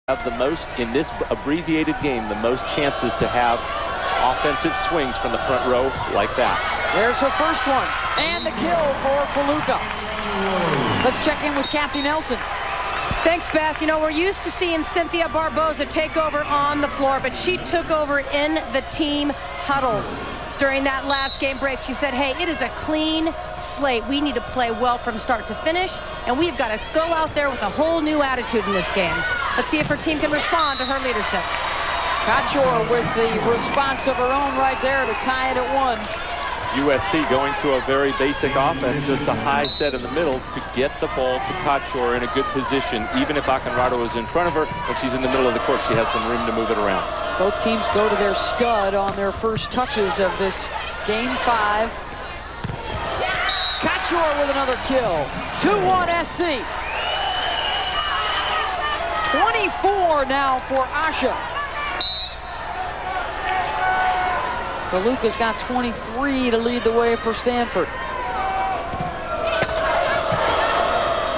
have the most, in this abbreviated game, the most chances to have offensive swings from the front row like that. There's her first one, and the kill for Feluca. Let's check in with Kathy Nelson. Thanks, Beth. You know, we're used to seeing Cynthia Barboza take over on the floor, but she took over in the team huddle during that last game break. She said, hey, it is a clean slate. We need to play well from start to finish, and we've got to go out there with a whole new attitude in this game. Let's see if her team can respond to her leadership. Couture with the response of her own right there to tie it at 1. USC going to a very basic offense, just a high set in the middle to get the ball to Couture in a good position. Even if Akinrado is in front of her, when she's in the middle of the court, she has some room to move it around. Both teams go to their stud on their first touches of this Game 5. Couture with another kill. 2-1 SC. 24 now for Asha. Feluca's got 23 to lead the way for Stanford.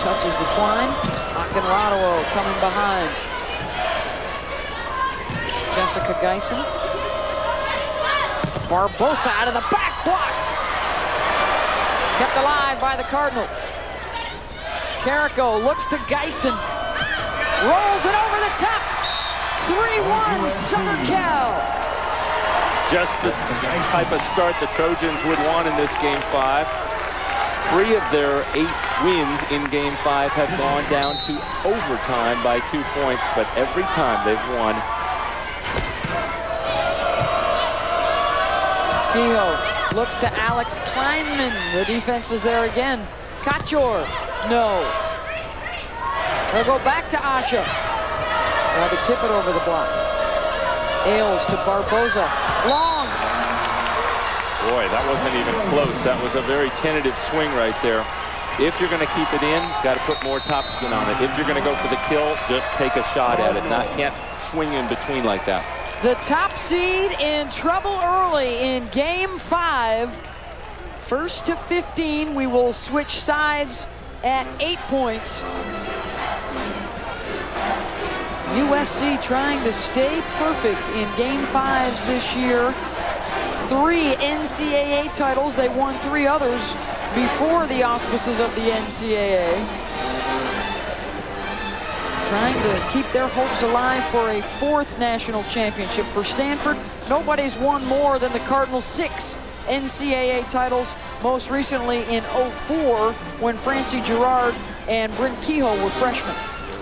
Touches the twine. Akinrado coming behind. Jessica Geisen. Barbosa out of the back, blocked. Kept alive by the Cardinal. Carrico looks to Geisen. Rolls it over the top. 3-1 Southern Cal. Just the type of start the Trojans would want in this Game 5. 3 of their 8 wins in Game 5 have gone down to overtime by 2 points, but every time they've won. Kehoe looks to Alex Kleinman. The defense is there again. Couture, no. They'll go back to Asha. Try to tip it over the block. Ailes to Barboza. Long. Boy, that wasn't even close. That was a very tentative swing right there. If you're going to keep it in, got to put more topspin on it. If you're going to go for the kill, just take a shot at it. Can't swing in between like that. The top seed in trouble early in Game 5. First to 15, we will switch sides at 8 points. USC trying to stay perfect in Game 5s this year. 3 NCAA titles. They won 3 others before the auspices of the NCAA. Trying to keep their hopes alive for a 4th national championship. For Stanford, nobody's won more than the Cardinals' 6 NCAA titles, most recently in '04 when Francie Gerard and Bryn Kehoe were freshmen.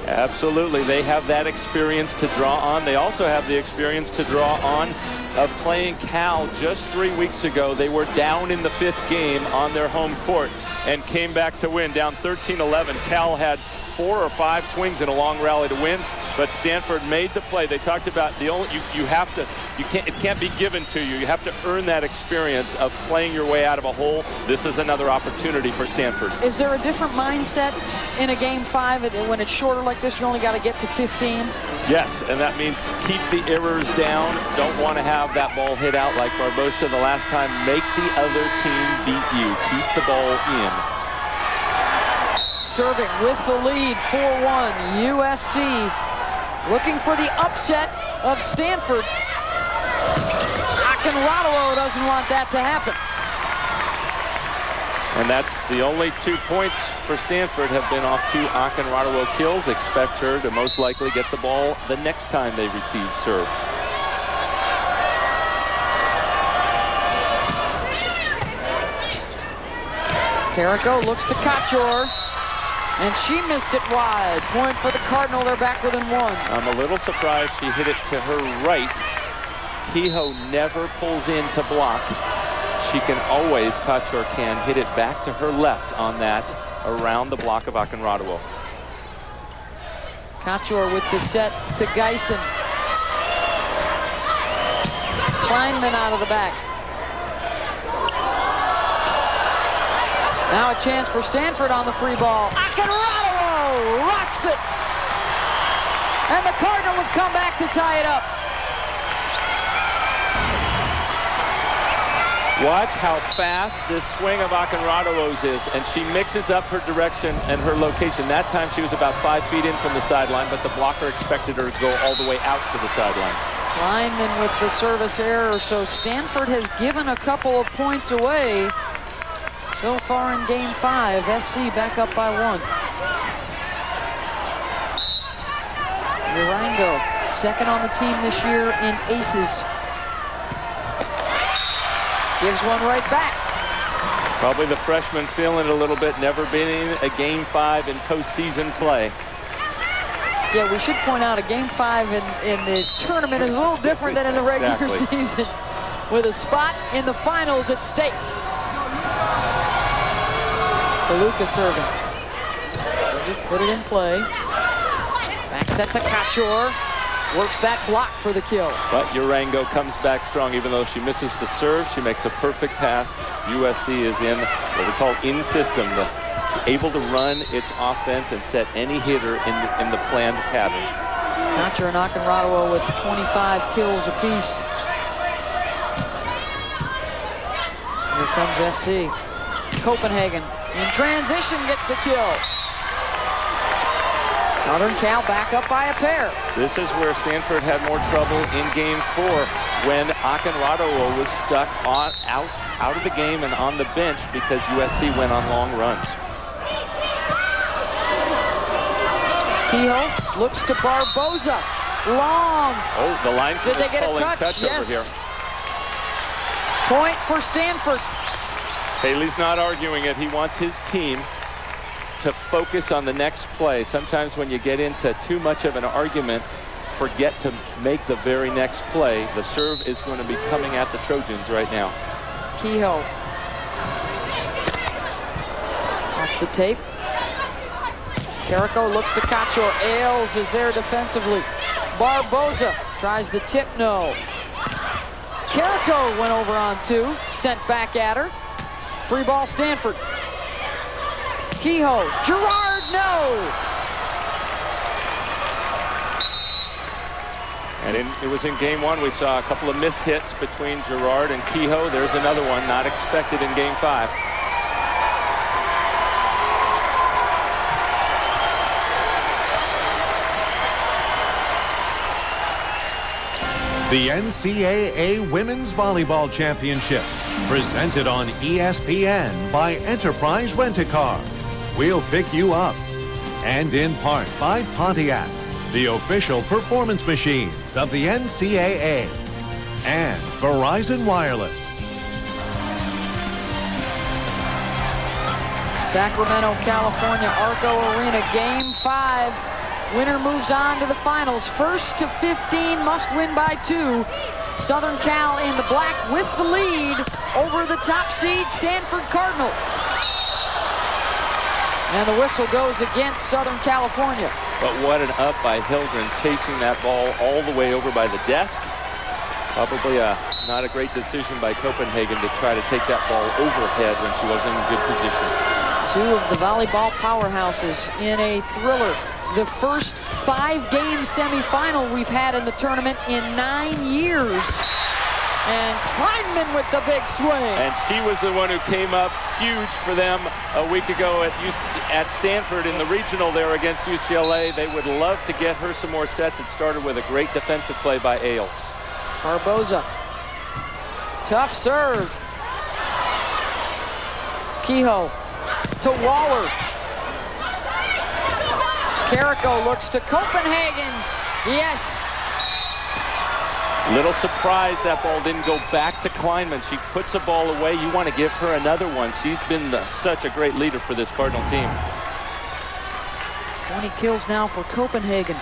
Absolutely, they have that experience to draw on. They also have the experience to draw on of playing Cal just 3 weeks ago. They were down in the 5th game on their home court and came back to win, down 13-11. Cal had 4 or 5 swings in a long rally to win, but Stanford made the play. They talked about it can't be given to you. You have to earn that experience of playing your way out of a hole. This is another opportunity for Stanford. Is there a different mindset in a Game 5 when it's shorter like this? You only got to get to 15. Yes, and that means keep the errors down. Don't want to have that ball hit out like Barbosa the last time. Make the other team beat you. Keep the ball in. Serving with the lead, 4-1. USC looking for the upset of Stanford. Akinrado doesn't want that to happen. And that's the only 2 points for Stanford have been off 2 Akinrado kills. Expect her to most likely get the ball the next time they receive serve. Carrico looks to Couture. And she missed it wide. Point for the Cardinal. They're back within 1. I'm a little surprised she hit it to her right. Kehoe never pulls in to block. She can always, Couture can, hit it back to her left on that around the block of Akinrado. Couture with the set to Geisen. Kleinman out of the back. Now a chance for Stanford on the free ball. Akinrado rocks it. And the Cardinal have come back to tie it up. Watch how fast this swing of Akinradowo's is, and she mixes up her direction and her location. That time she was about 5 feet in from the sideline, but the blocker expected her to go all the way out to the sideline. Lineman with the service error, so Stanford has given a couple of points away so far in game 5. SC back up by 1. Durango, second on the team this year in aces. Gives one right back. Probably the freshman feeling it a little bit, never been in a game 5 in postseason play. Yeah, we should point out a game 5 in the tournament is a little different than in the regular season, with a spot in the finals at stake. Faluka serving. So just put it in play. Back set to Kachor. Works that block for the kill. But Durango comes back strong. Even though she misses the serve, she makes a perfect pass. USC is in what we call in system, able to run its offense and set any hitter in the planned pattern. Kachor and Akinradowo with 25 kills apiece. Here comes SC. Copenhagen in transition gets the kill. Southern Cal back up by a pair. This is where Stanford had more trouble in game 4 when Akinradowo was stuck out of the game and on the bench because USC went on long runs. Kehoe looks to Barboza. Long. Oh, the linesman Did they get a touch? Yes. over here. Point for Stanford. Haley's not arguing it. He wants his team to focus on the next play. Sometimes when you get into too much of an argument, forget to make the very next play. The serve is going to be coming at the Trojans right now. Kehoe. Off the tape. Carrico looks to Kachor. Ailes is there defensively. Barboza tries the tip, no. Carrico went over on 2, sent back at her. Free ball Stanford. Kehoe, Gerard, no! And it was in game 1, we saw a couple of miss hits between Gerard and Kehoe. There's another one not expected in game 5. The NCAA Women's Volleyball Championship, presented on ESPN by Enterprise Rent-A-Car. We'll pick you up. And in part by Pontiac, the official performance machines of the NCAA. And Verizon Wireless. Sacramento, California, Arco Arena, game 5. Winner moves on to the finals. 1st to 15, must win by 2. Southern Cal in the black with the lead over the top seed Stanford Cardinal. And the whistle goes against Southern California. But what an up by Hildren, chasing that ball all the way over by the desk. Probably not a great decision by Copenhagen to try to take that ball overhead when she wasn't in good position. 2 of the volleyball powerhouses in a thriller. The first 5-game semifinal we've had in the tournament in 9 years. And Kleinman with the big swing. And she was the one who came up huge for them a week ago at Stanford in the regional there against UCLA. They would love to get her some more sets. It started with a great defensive play by Ailes. Barboza. Tough serve. Kehoe to Waller. Carrico looks to Copenhagen. Yes. Little surprised that ball didn't go back to Kleinman. She puts a ball away. You want to give her another one. She's been such a great leader for this Cardinal team. 20 kills now for Copenhagen.